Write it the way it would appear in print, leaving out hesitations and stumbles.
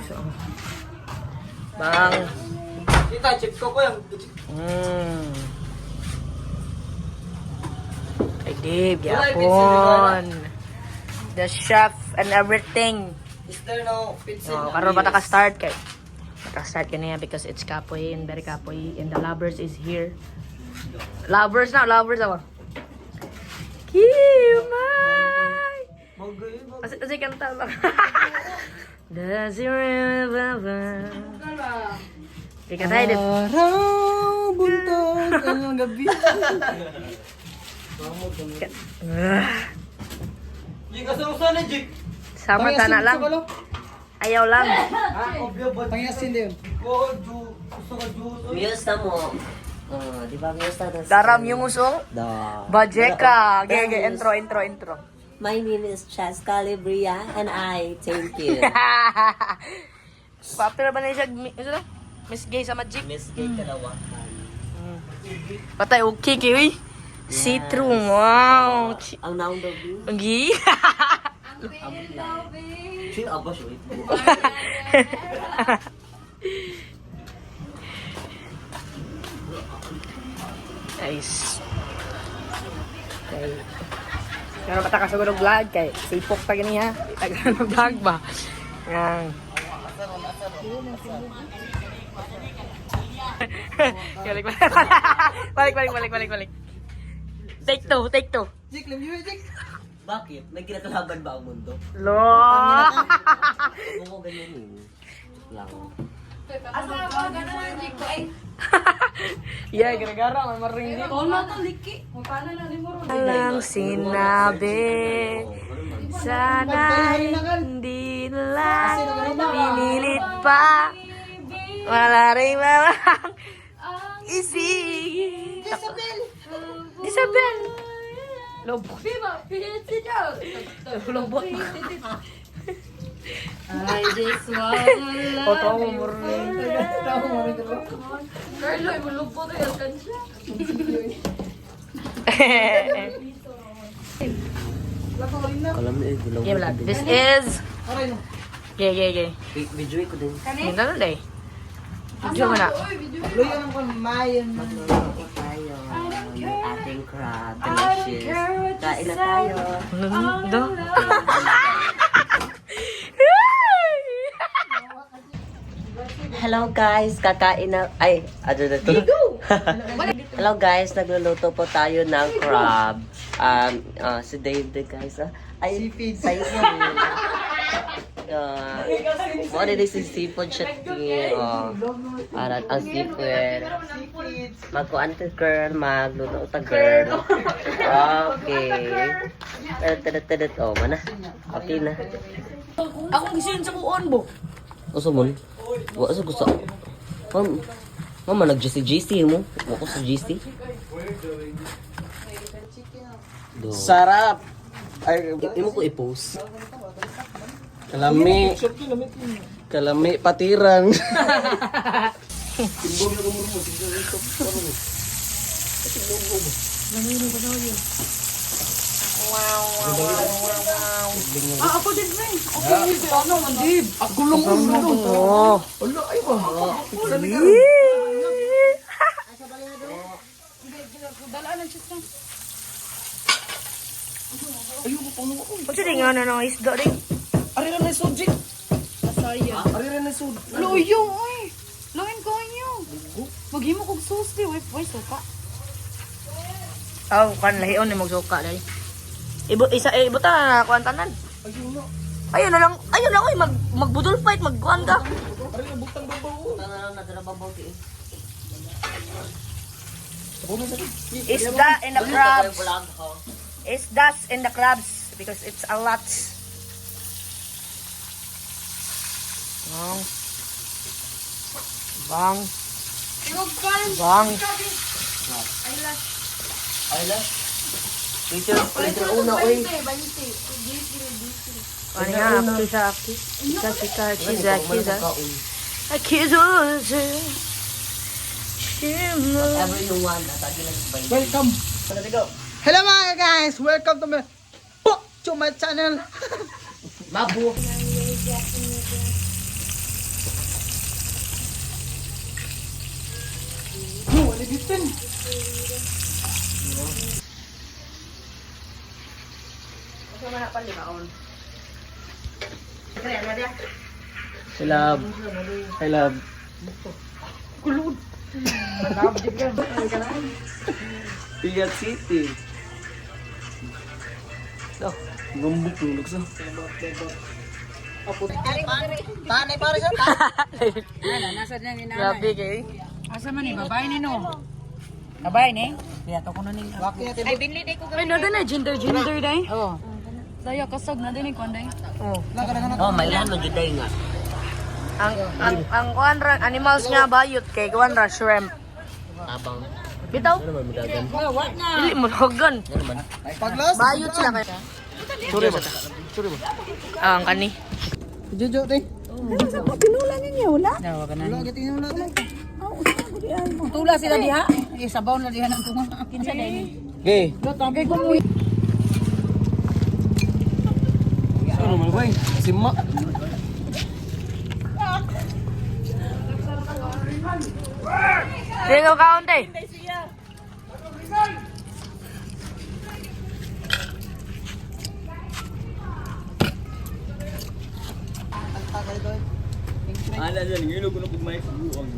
So, bang. Kita, check ko yung... Kay Dave, yapon. The chef and everything. Is there no pizza? So, karon bata ka start kay. Start ka niya because it's kapoy and very kapoy and the lovers is here. Lovers na. Kimay! Kasi kanta lang. Does you remember? Ika tayo din. Araw, buntag, ang gabi. Jik, asa-usa na, Jik? Sama tana lang. Ayaw lang. Pangasin din. Gusto ka juice. Muse na mo. Di ba muse na? Daram yung uso. Da. Bajeka. Gege, intro. My name is Chas Calibria and I thank you. Papel ba na siya? Miss Gay sa Magic? Miss Gay Kalawakan. Patay, okay, kiwi. See-through, wow. Ang naong daw view. Gi. Sino aba siya? Nice. Okay. Pero bata ka sa gulong vlog kay sipok ta gani ha. Taga ng vlog ba? Yan. Balik. Take two. Jik, lam yun, Jik. Bakit? May kinakalaban ba ang mundo? Lo. Huwag mo ganyan yun. Lang. Asa ako gano'n ang jig ko ay. Yeah, gara-gara may maring di. Tol na to liki. Magkano na ni mo ron? Walang sinabi. Sana hindi nila pinilit pa. Wala rin malang isig. Isabel. Lobot. Diba? Piniti daw. Lobot. I just wanna Oto love mo you. maring. Carlo, mulupot yung kansya. Alam mo eh, gulaw. Yeah, vlog. This is... Yeah. Video ko din. Hindi na lang Video mo na. Luyo ng mayon. Magluluto tayo ng ating crab. Delicious. Kain na tayo. Do? Hello guys, kakain na... Ay, ano na to? Hello guys, nagluluto po tayo ng crab. Si Dave guys. Ay, Seafood. Size what it is seafood chutney. Arat ang seafood. Magkuan ka girl, magluluto ta girl. Okay. Tadad. Oh, mana? Okay na. Ako gisin sa kuon mo. Uso mo? Wa sa gusto. Mama nag-GC mo. Wa ko sa GC. Sarap. Ay, Imo ko i-post. kalami patiran. Ako din ba eh. Okay, ano man Dave. Ako lang ko meron. Oh. Wala ay ba? Dalaan ang chis lang. Kasi di nga na ng isda rin. Ari ra na sud, Jik. Asaya. Ari ra na sud. Luyo, oy. Langin ko inyo. Maghimo kog sauce di, wait, suka. Oh, kan lahion ni magsuka dai. Ibuta na kuantanan. Ayun na lang, oy, magbudol fight, magkuan ka. Ari ra butang babaw. Tanga lang natrabaho ko eh. Isda and the crabs. Isdas and the crabs because it's a lot. Bang. Bang. Later una, oy. Ano nga, after. Kiza. Whatever you want, atagi lang ba? Welcome. Hello mga guys, welcome to my channel. Mabu. Kasi man pa lima on. Kaya na dia. I love. I love. Kulod. Nag-update ka. Pigat City. Oh, gumbok ng lukso. Tanay para siya. Nasa niya ni nanay. Grabe kay. Asa man ni babae ni no? Babae ni? Kaya to ko na ning. Ay, binli day ko. Ay, no na gender day. Oh. Daya kasog na din ko day. Oh. Oh, may lahan magiday nga. Ang kuan ra animals nga bayot kay kuan ra shrimp. Abang. Bitaw. Ano naman magagan? Dili mo hogan. Ano naman? Paglas. Bayot sila kay. Suri mo. Suri mo. Ang kani. Jojo te. Pinula ninyo wala? Dawa ka na. Wala gati na wala. Tula sila diha. Sabaw na diha nang tunga. Kinsa day ni? Okay. Tagay ko mo. Ano naman ba? Sima. Sige ko kaunti. Ala dyan, ngayon ko na pagmay sa buwang.